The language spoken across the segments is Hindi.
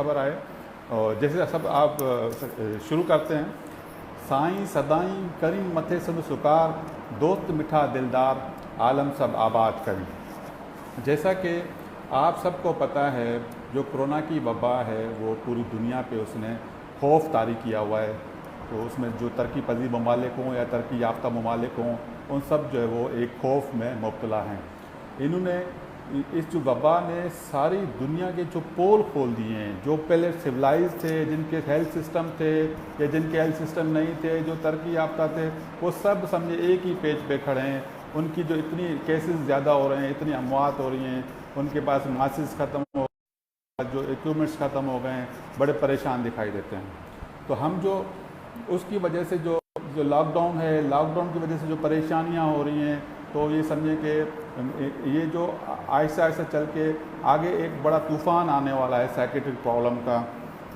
खबर आए। और जैसे सब आप शुरू करते हैं। साईं सदाई करीं मथे सद सुकार, दोस्त मिठा दिलदार आलम सब आबाद करें। जैसा कि आप सबको पता है, जो कोरोना की वबा है वो पूरी दुनिया पे उसने खौफ तारी किया हुआ है। तो उसमें जो तरक्की पजीर ममालिक हों या तरक्की याफ्ता ममालिक हों, उन सब जो है वो एक खौफ में मुब्तला हैं। इन्होंने इस जो वबा ने सारी दुनिया के जो पोल खोल दिए हैं। जो पहले सिविलाइज थे, जिनके हेल्थ सिस्टम थे या जिनके हेल्थ सिस्टम नहीं थे, जो तरक्की याफ्ता थे, वो सब समझे एक ही पेज पे खड़े हैं। उनकी जो इतनी केसेस ज़्यादा हो रहे हैं, इतनी अमवात हो रही हैं, उनके पास मासिस ख़त्म हो, जो इक्विपमेंट्स ख़त्म हो गए हैं, बड़े परेशान दिखाई देते हैं। तो हम जो उसकी वजह से जो जो लॉकडाउन है, लॉकडाउन की वजह से जो परेशानियां हो रही हैं, तो ये समझें कि ये जो आहिस्ता आहिस्ता चल के आगे एक बड़ा तूफ़ान आने वाला है साइकेट्रिक प्रॉब्लम का।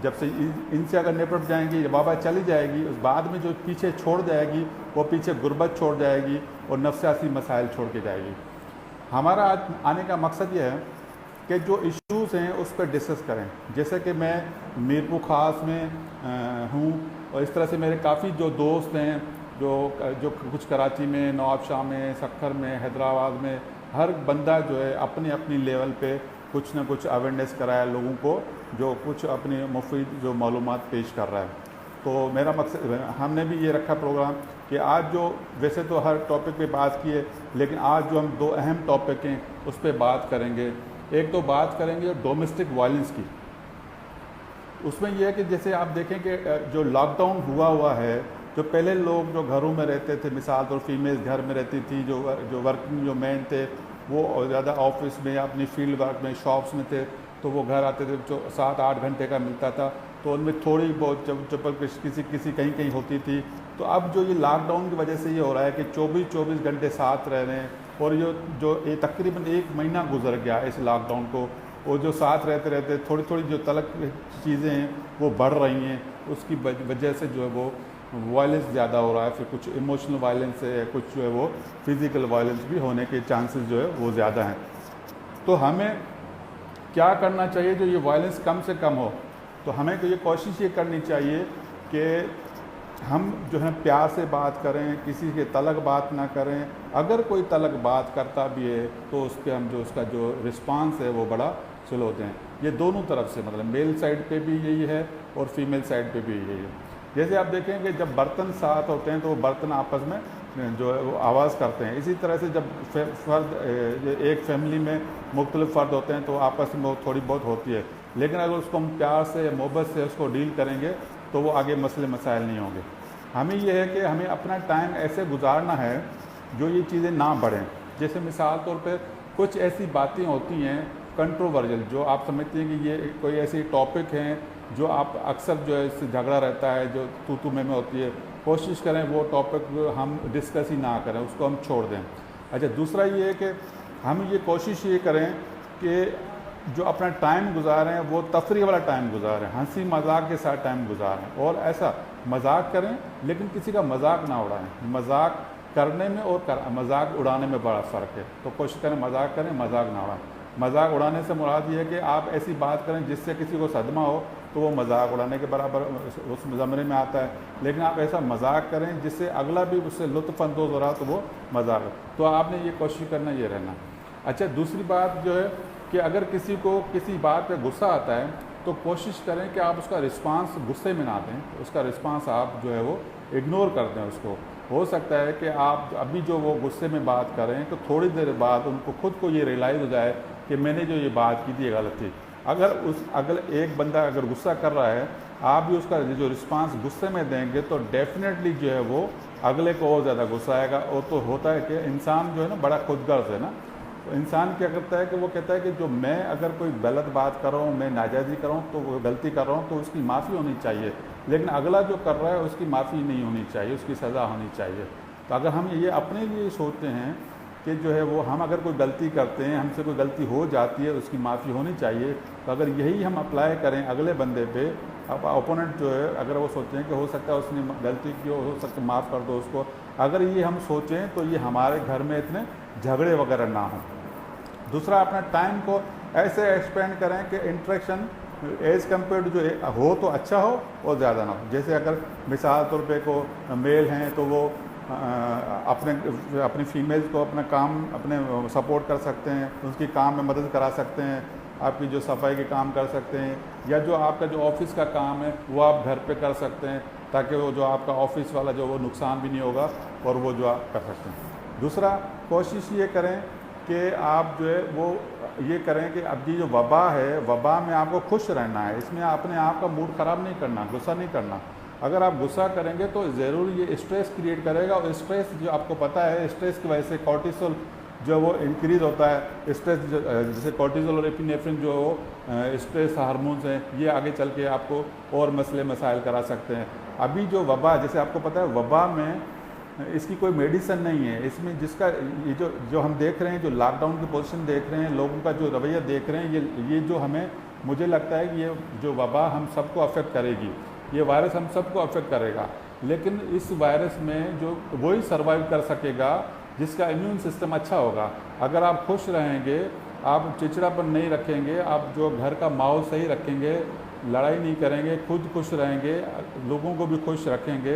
जब से इनसे अगर निपट जाएंगी, वबा चली जाएगी, उस बाद में जो पीछे छोड़ जाएगी वो पीछे गुर्बत छोड़ जाएगी और नफसियाती मसाइल छोड़ के जाएगी। हमारा आज आने का मकसद ये है कि जो इश्यूज़ हैं उस पर डिस्कस करें। जैसे कि मैं मीरपुर ख़ास में हूँ और इस तरह से मेरे काफ़ी जो दोस्त हैं जो कुछ कराची में, नवाबशाह में, सक्खर में, हैदराबाद में, हर बंदा जो है अपनी अपनी लेवल पे कुछ ना कुछ अवेयरनेस कराया लोगों को, जो कुछ अपनी मुफीद जो मालूमात पेश कर रहा है। तो मेरा मकसद, हमने भी ये रखा प्रोग्राम कि आज जो वैसे तो हर टॉपिक पे बात की है, लेकिन आज जो हम दो अहम टॉपिक हैं उस पर बात करेंगे। एक तो बात करेंगे डोमेस्टिक वायलेंस की। उसमें यह है कि जैसे आप देखें कि जो लॉकडाउन हुआ है, जो पहले लोग जो घरों में रहते थे, मिसाल तौर फीमेल्स घर में रहती थी, जो वर्किंग जो मैन थे वो ज़्यादा ऑफिस में या अपनी फील्ड वर्क में, शॉप्स में थे, तो वो घर आते थे जो 7-8 घंटे का मिलता था, तो उनमें थोड़ी बहुत चपल किसी कहीं होती थी। तो अब जो ये लॉकडाउन की वजह से ये हो रहा है कि 24-24 घंटे साथ रह रहे हैं, और जो ये तकरीबन 1 महीना गुजर गया इस लॉकडाउन को, वो जो साथ रहते रहते थोड़ी थोड़ी जो तलक चीज़ें हैं वो बढ़ रही हैं। उसकी वजह से जो है वो वायलेंस ज़्यादा हो रहा है, फिर कुछ इमोशनल वायलेंस है, कुछ जो है वो फिज़िकल वायलेंस भी होने के चांसेस जो है वो ज़्यादा हैं। तो हमें क्या करना चाहिए जो ये वायलेंस कम से कम हो? तो हमें तो ये कोशिश ये करनी चाहिए कि हम जो है प्यार से बात करें, किसी के तलक बात ना करें। अगर कोई तलक बात करता भी है तो उस पर हम जो उसका जो रिस्पांस है वो बड़ा स्लो दें। ये दोनों तरफ से, मतलब मेल साइड पे भी यही है और फीमेल साइड पे भी यही है। जैसे आप देखें कि जब बर्तन साथ होते हैं तो वो बर्तन आपस में जो है वो आवाज़ करते हैं। इसी तरह से जब फ़र्द एक फैमिली में मुख्तलिफ फ़र्द होते हैं तो आपस में वो थोड़ी बहुत होती है, लेकिन अगर उसको हम प्यार से, मोहब्बत से उसको डील करेंगे तो वो आगे मसले मसाइल नहीं होंगे। हमें यह है कि हमें अपना टाइम ऐसे गुजारना है जो ये चीज़ें ना बढ़ें। जैसे मिसाल तौर पे कुछ ऐसी बातें होती हैं कंट्रोवर्जल, जो आप समझते हैं कि ये कोई ऐसी टॉपिक हैं जो आप अक्सर जो है इससे झगड़ा रहता है, जो तू में होती है, कोशिश करें वो टॉपिक हम डिस्कस ही ना करें, उसको हम छोड़ दें। अच्छा, दूसरा ये है कि हम ये कोशिश ये करें कि जो अपना टाइम गुजारें वो तफरीह वाला टाइम गुजारें, हंसी मजाक के साथ टाइम गुजारें। और ऐसा मजाक करें लेकिन किसी का मजाक ना उड़ाएं। मजाक करने में और मजाक उड़ाने में बड़ा फ़र्क है। तो कोशिश करें मजाक करें, मजाक ना उड़ाएं। मजाक उड़ाने से मुराद ये है कि आप ऐसी बात करें जिससे किसी को सदमा हो, तो वो मजाक उड़ाने के बराबर उस ज़मरे में आता है। लेकिन आप ऐसा मजाक करें जिससे अगला भी उससे लुत्फ़अंदोज़ हो रहा, तो वो मजाक। तो आपने ये कोशिश करना, ये रहना। अच्छा, दूसरी बात जो है कि अगर किसी को किसी बात पे गुस्सा आता है तो कोशिश करें कि आप उसका रिस्पांस गुस्से में ना दें, उसका रिस्पांस आप जो है वो इग्नोर कर दें उसको। हो सकता है कि आप अभी जो वो गुस्से में बात कर रहे हैं तो थोड़ी देर बाद उनको खुद को ये रियलाइज़ हो जाए कि मैंने जो ये बात की थी ये गलत थी। अगर एक बंदा अगर गुस्सा कर रहा है, आप भी उसका जो रिस्पांस गुस्से में देंगे तो डेफिनेटली जो है वो अगले को और ज़्यादा गुस्सा आएगा। और तो होता है कि इंसान जो है ना बड़ा खुदगर्ज है ना, तो इंसान क्या करता है कि वो कहता है कि जो मैं अगर कोई गलत बात कर रहा हूँ, मैं नाजायज़ी कर रहा हूँ, तो वो गलती कर रहा हूँ तो उसकी माफ़ी होनी चाहिए, लेकिन अगला जो कर रहा है उसकी माफ़ी नहीं होनी चाहिए, उसकी सज़ा होनी चाहिए। तो अगर हम ये अपने लिए सोचते हैं कि जो है वो हम अगर कोई गलती करते हैं, हमसे कोई गलती हो जाती है, उसकी माफ़ी होनी चाहिए, तो अगर यही हम अप्लाई करें अगले बंदे पे, अब ओपोनेंट जो है अगर वो सोचें कि हो सकता है उसने गलती की हो सकता है माफ़ कर दो उसको, अगर ये हम सोचें तो ये हमारे घर में इतने झगड़े वगैरह ना हों। दूसरा, अपना टाइम को ऐसे एक्सपेंड करें कि इंटरेक्शन एज़ कम्पेयर टू जो हो तो अच्छा हो और ज़्यादा ना हो। जैसे अगर मिसाल तौर पे को मेल हैं तो वो अपने फीमेल्स को अपना काम अपने सपोर्ट कर सकते हैं, उसकी काम में मदद करा सकते हैं, आपकी जो सफाई के काम कर सकते हैं, या जो आपका जो ऑफिस का काम है वो आप घर पे कर सकते हैं, ताकि वो जो आपका ऑफिस वाला जो वो नुकसान भी नहीं होगा और वो जो आप कर सकते हैं। दूसरा, कोशिश ये करें कि आप जो है वो ये करें कि अब ये जो वबा है, वबा में आपको खुश रहना है, इसमें अपने आप का मूड ख़राब नहीं करना, गुस्सा नहीं करना। अगर आप गुस्सा करेंगे तो ज़रूर ये स्ट्रेस क्रिएट करेगा, और स्ट्रेस जो आपको पता है, स्ट्रेस की वजह से कॉर्टिसोल जो वो इंक्रीज़ होता है। स्ट्रेस जैसे कॉर्टिसोल और एपिनेफ्रिन जो स्ट्रेस हार्मोन्स हैं, ये आगे चल के आपको और मसले मसाइल करा सकते हैं। अभी जो वबा, जैसे आपको पता है वबा में इसकी कोई मेडिसिन नहीं है, इसमें जिसका ये जो हम देख रहे हैं, जो लॉकडाउन की पोजीशन देख रहे हैं, लोगों का जो रवैया देख रहे हैं, ये जो हमें मुझे लगता है कि ये जो वबा हम सबको अफेक्ट करेगी, ये वायरस हम सबको अफेक्ट करेगा। लेकिन इस वायरस में जो वही सर्वाइव कर सकेगा जिसका इम्यून सिस्टम अच्छा होगा। अगर आप खुश रहेंगे, आप चिड़चिड़ापन नहीं रखेंगे, आप जो घर का माहौल सही रखेंगे, लड़ाई नहीं करेंगे, खुद खुश रहेंगे, लोगों को भी खुश रखेंगे,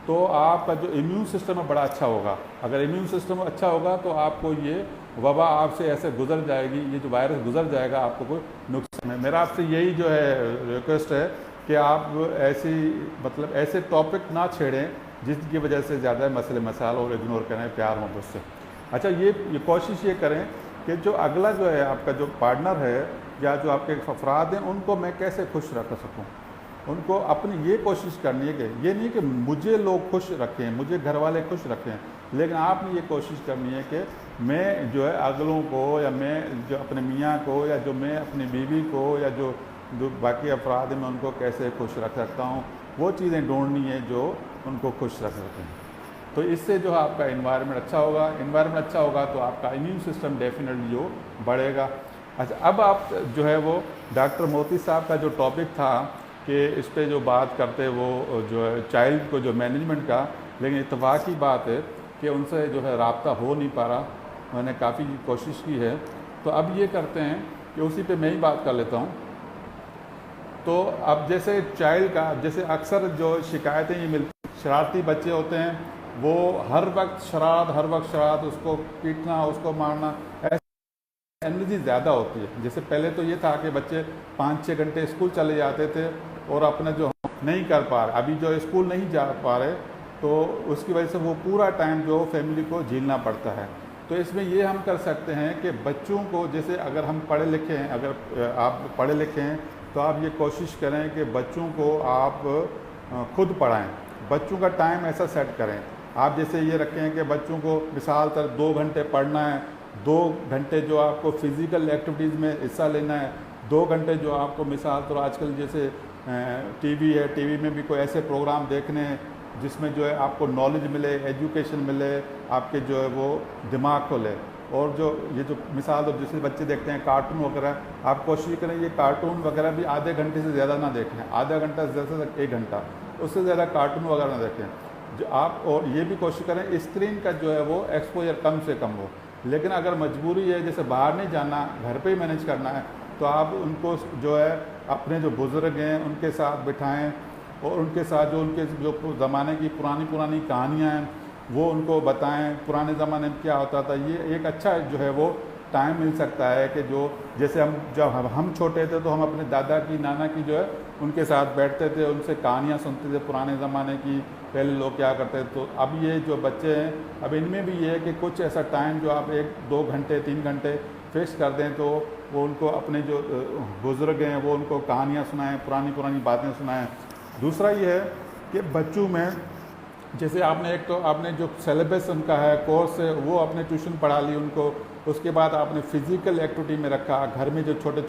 तो आपका जो इम्यून सिस्टम है बड़ा अच्छा होगा। अगर इम्यून सिस्टम अच्छा होगा तो आपको ये वबा आपसे ऐसे गुजर जाएगी, ये जो वायरस गुजर जाएगा, आपको कोई नुकसान है। मेरा आपसे यही जो है रिक्वेस्ट है कि आप ऐसे टॉपिक ना छेड़ें जिसकी वजह से ज़्यादा मसले मसाइल और इग्नोर करें प्यार मोहब्बत से। अच्छा, ये कोशिश ये करें कि जो अगला जो है आपका जो पार्टनर है या जो आपके अफराद हैं, उनको मैं कैसे खुश रख सकूँ, उनको अपनी ये कोशिश करनी है कि ये नहीं कि मुझे लोग खुश रखें, मुझे घर वाले खुश रखें, लेकिन आपने ये कोशिश करनी है कि मैं जो है अगलों को, या मैं जो अपने मियाँ को, या जो मैं अपनी बीवी को, या जो बाकी अफराद हैं, मैं उनको कैसे खुश रख सकता हूँ, वो चीज़ें ढूंढनी है जो उनको खुश रख सकते हैं। तो इससे जो है आपका इन्वायरमेंट अच्छा होगा। इन्वायरमेंट अच्छा होगा तो आपका इम्यून सिस्टम डेफिनेटली जो बढ़ेगा। अच्छा, अब आप जो है वो डॉक्टर मोती साहब का जो टॉपिक था कि इस पर जो बात करते वो जो है चाइल्ड को जो मैनेजमेंट का, लेकिन इत्तेफाक की बात है कि उनसे जो है राब्ता हो नहीं पा रहा। मैंने काफ़ी कोशिश की है, तो अब ये करते हैं कि उसी पे मैं ही बात कर लेता हूँ। तो अब जैसे चाइल्ड का, जैसे अक्सर जो शिकायतें ये मिलती, शरारती बच्चे होते हैं, वो हर वक्त शरारत, उसको पीटना, उसको मारना, ऐसी एनर्जी ज़्यादा होती है। जैसे पहले तो ये था कि बच्चे 5-6 घंटे स्कूल चले जाते थे और अपना जो नहीं कर पा रहे, अभी जो स्कूल नहीं जा पा रहे, तो उसकी वजह से वो पूरा टाइम जो फैमिली को झेलना पड़ता है। तो इसमें ये हम कर सकते हैं कि बच्चों को, जैसे अगर हम पढ़े लिखे हैं, अगर आप पढ़े लिखे हैं, तो आप ये कोशिश करें कि बच्चों को आप खुद पढ़ाएं। बच्चों का टाइम ऐसा सेट करें, आप जैसे ये रखें कि बच्चों को मिसाल तर 2 घंटे पढ़ना है, 2 घंटे जो आपको फिज़िकल एक्टिविटीज़ में हिस्सा लेना है, 2 घंटे जो आपको मिसाल तो आजकल जैसे टीवी है, टीवी में भी कोई ऐसे प्रोग्राम देखने हैं जिसमें जो है आपको नॉलेज मिले, एजुकेशन मिले, आपके जो है वो दिमाग खोले। और जो ये जो मिसाल तो जिससे बच्चे देखते हैं कार्टून वगैरह, आप कोशिश करें ये कार्टून वगैरह भी आधे घंटे से ज़्यादा ना देखें, आधा घंटा से ज़्यादा 1 घंटा, उससे ज़्यादा कार्टून वगैरह ना देखें जो आप। और ये भी कोशिश करें स्क्रीन का जो है वो एक्सपोजर कम से कम हो। लेकिन अगर मजबूरी है, जैसे बाहर नहीं जाना, घर पे ही मैनेज करना है, तो आप उनको जो है अपने जो बुज़ुर्ग हैं उनके साथ बिठाएं और उनके साथ जो उनके जो ज़माने की पुरानी कहानियाँ हैं वो उनको बताएं, पुराने ज़माने में क्या होता था। ये एक अच्छा जो है वो टाइम मिल सकता है कि जो जैसे जब हम छोटे थे तो हम अपने दादा की, नाना की जो है उनके साथ बैठते थे, उनसे कहानियाँ सुनते थे पुराने ज़माने की, पहले लोग क्या करते थे। तो अब ये जो बच्चे हैं, अब इनमें भी ये है कि कुछ ऐसा टाइम जो आप 1-2 घंटे 3 घंटे फिक्स कर दें, तो वो उनको अपने जो बुज़ुर्ग हैं वो उनको कहानियाँ सुनाएँ, पुरानी बातें सुनाएँ। दूसरा ये है कि बच्चों में जैसे आपने एक तो आपने जो सिलेबस उनका है, कोर्स है, वो अपने ट्यूशन पढ़ा ली उनको, उसके बाद आपने फ़िज़िकल एक्टिविटी में रखा, घर में जो छोटे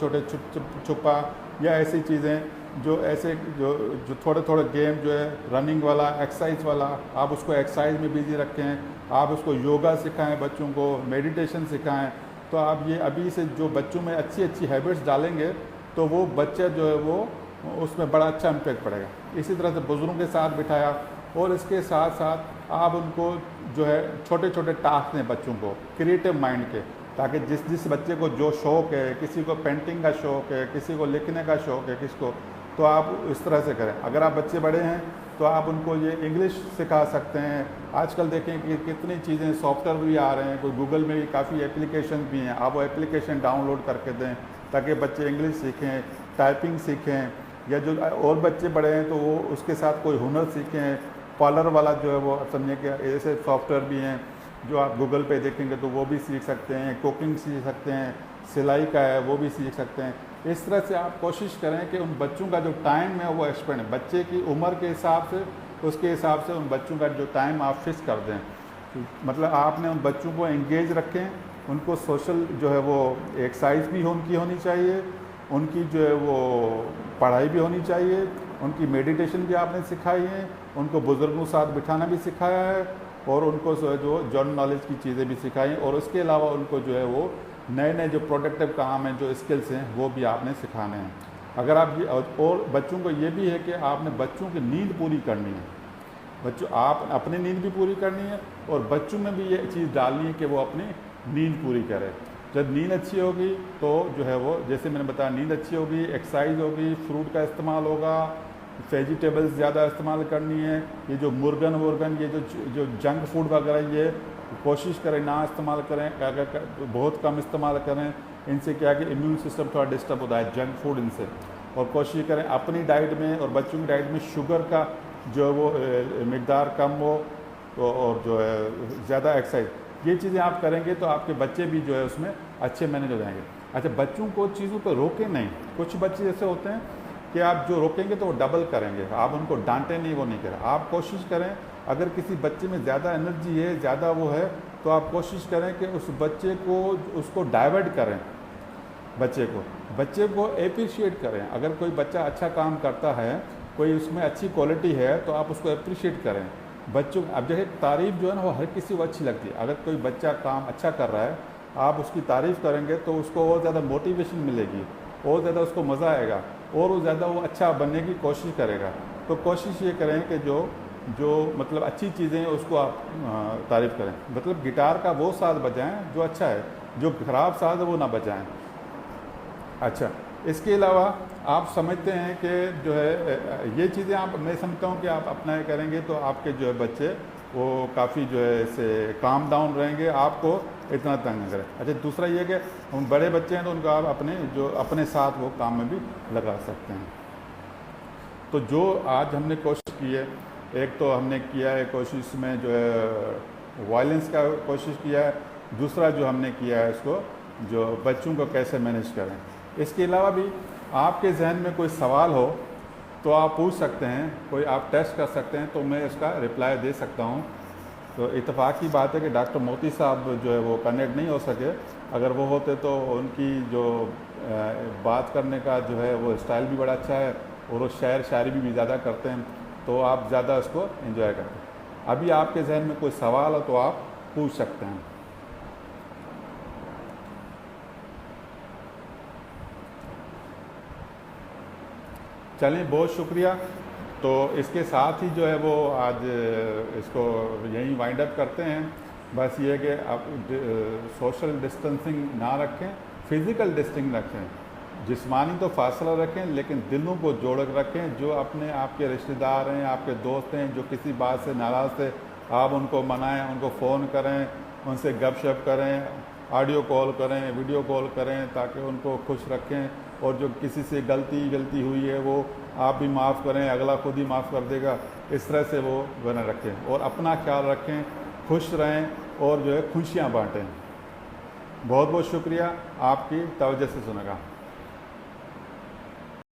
छुपा या ऐसी चीज़ें जो ऐसे जो थोड़े गेम जो है रनिंग वाला, एक्सरसाइज वाला, आप उसको एक्सरसाइज में बिजी रखें, आप उसको योगा सिखाएं, बच्चों को मेडिटेशन सिखाएं। तो आप ये अभी से जो बच्चों में अच्छी हैबिट्स डालेंगे तो वो बच्चा जो है वो उसमें बड़ा अच्छा इम्पैक्ट पड़ेगा। इसी तरह से बुज़ुर्गों के साथ बिठाया, और इसके साथ साथ आप उनको जो है छोटे टास्क दें बच्चों को, क्रिएटिव माइंड के। ताकि जिस जिस बच्चे को जो शौक़ है, किसी को पेंटिंग का शौक़ है, किसी को लिखने का शौक़ है, किसको, तो आप इस तरह से करें। अगर आप बच्चे बड़े हैं तो आप उनको ये इंग्लिश सिखा सकते हैं। आजकल देखें कि कितनी चीज़ें, सॉफ्टवेयर भी आ रहे हैं, कोई गूगल में भी काफ़ी एप्लीकेशन भी हैं, आप वो एप्लीकेशन डाउनलोड करके दें ताकि बच्चे इंग्लिश सीखें, टाइपिंग सीखें, या जो और बच्चे बड़े हैं तो वो उसके साथ कोई हुनर सीखें। पार्लर वाला जो है वो समझिए कि ऐसे सॉफ्टवेयर भी हैं जो आप गूगल पे देखेंगे तो वो भी सीख सकते हैं, कुकिंग सीख सकते हैं, सिलाई का है वो भी सीख सकते हैं। इस तरह से आप कोशिश करें कि उन बच्चों का जो टाइम है वो एक्सपेंड, बच्चे की उम्र के हिसाब से, उसके हिसाब से उन बच्चों का जो टाइम आप फिक्स कर दें। मतलब आपने उन बच्चों को एंगेज रखें, उनको सोशल जो है वो एक्सरसाइज भी उनकी होनी चाहिए, उनकी जो है वो पढ़ाई भी होनी चाहिए, उनकी मेडिटेशन भी आपने सिखाई है, उनको बुज़ुर्गों के साथ बिठाना भी सिखाया है, और उनको जो जनरल नॉलेज की चीज़ें भी सिखाई, और उसके अलावा उनको जो है वो नए नए जो प्रोडक्टिव काम हैं, जो स्किल्स हैं, वो भी आपने सिखाने हैं। अगर आप ये, और बच्चों को ये भी है कि आपने बच्चों की नींद पूरी करनी है, बच्चों आप अपनी नींद भी पूरी करनी है और बच्चों में भी ये चीज़ डालनी है कि वो अपनी नींद पूरी करें। जब नींद अच्छी होगी तो जो है वो, जैसे मैंने बताया, नींद अच्छी होगी, एक्सरसाइज होगी, फ्रूट का इस्तेमाल होगा, वेजिटेबल्स ज़्यादा इस्तेमाल करनी है। ये जो मुर्गन ये जो जंक फूड वगैरह, ये कोशिश करें ना इस्तेमाल करें, अगर बहुत कम इस्तेमाल करें। इनसे क्या कि इम्यून सिस्टम थोड़ा डिस्टर्ब होता है जंक फूड इनसे। और कोशिश करें अपनी डाइट में और बच्चों की डाइट में शुगर का जो है वो मिकदार कम हो, तो और जो है ज़्यादा एक्सरसाइज, ये चीज़ें आप करेंगे तो आपके बच्चे भी जो है उसमें अच्छे मैनेज हो जाएंगे। अच्छा, बच्चों को चीज़ों को रोकें नहीं। कुछ बच्चे जैसे होते हैं कि आप जो रोकेंगे तो वो डबल करेंगे, आप उनको डांटें नहीं, वो नहीं करें। आप कोशिश करें, अगर किसी बच्चे में ज़्यादा एनर्जी है, ज़्यादा वो है, तो आप कोशिश करें कि उस बच्चे को, उसको डाइवर्ट करें, बच्चे को एप्रिशिएट करें। अगर कोई बच्चा अच्छा काम करता है, कोई उसमें अच्छी क्वालिटी है, तो आप उसको अप्रिशिएट करें। बच्चों, अब जैसे तारीफ़ जो है ना वो हर किसी को अच्छी लगती है। अगर कोई बच्चा काम अच्छा कर रहा है, आप उसकी तारीफ़ करेंगे तो उसको और ज़्यादा मोटिवेशन मिलेगी, और ज़्यादा उसको मज़ा आएगा, और वो ज़्यादा वो अच्छा बनने की कोशिश करेगा। तो कोशिश ये करें कि जो मतलब अच्छी चीज़ें उसको आप तारीफ़ करें। मतलब गिटार का वो साज बजाएं जो अच्छा है, जो ख़राब साज है वो ना बजाएं। अच्छा, इसके अलावा आप समझते हैं कि जो है ये चीज़ें आप, मैं समझता हूँ कि आप अपना करेंगे तो आपके जो है बच्चे वो काफ़ी जो है इससे काम डाउन रहेंगे, आपको इतना तंग नहीं करें। अच्छा, दूसरा ये कि हम बड़े बच्चे हैं तो उनको आप अपने साथ वो काम में भी लगा सकते हैं। तो जो आज हमने कोशिश की है, एक तो हमने किया है कोशिश में जो है वायलेंस का कोशिश किया है, दूसरा जो हमने किया है इसको जो बच्चों को कैसे मैनेज करें। इसके अलावा भी आपके जहन में कोई सवाल हो तो आप पूछ सकते हैं, कोई आप टेस्ट कर सकते हैं, तो मैं इसका रिप्लाई दे सकता हूँ। तो इत्तेफाक की बात है कि डॉक्टर मोती साहब जो है वो कनेक्ट नहीं हो सके। अगर वो होते तो उनकी जो बात करने का जो है वो स्टाइल भी बड़ा अच्छा है, और वो शायरी भी ज़्यादा करते हैं, तो आप ज़्यादा उसको एंजॉय करते हैं। अभी आपके जहन में कोई सवाल हो तो आप पूछ सकते हैं। चलें, बहुत शुक्रिया। तो इसके साथ ही जो है वो आज इसको यहीं वाइंड अप करते हैं। बस ये कि आप सोशल डिस्टेंसिंग ना रखें, फ़िज़िकल डिस्टेंसिंग रखें, जिस्मानी तो फासला रखें, लेकिन दिलों को जोड़ कर रखें। जो अपने आपके रिश्तेदार हैं, आपके दोस्त हैं, जो किसी बात से नाराज़ थे, आप उनको मनाएं, उनको फ़ोन करें, उनसे गपशप करें, ऑडियो कॉल करें, वीडियो कॉल करें, ताकि उनको खुश रखें। और जो किसी से गलती हुई है वो आप भी माफ़ करें, अगला खुद ही माफ़ कर देगा। इस तरह से वो बने रखें और अपना ख्याल रखें, खुश रहें और जो है खुशियाँ बाँटें। बहुत बहुत शुक्रिया आपकी तवज्जो से सुनेगा।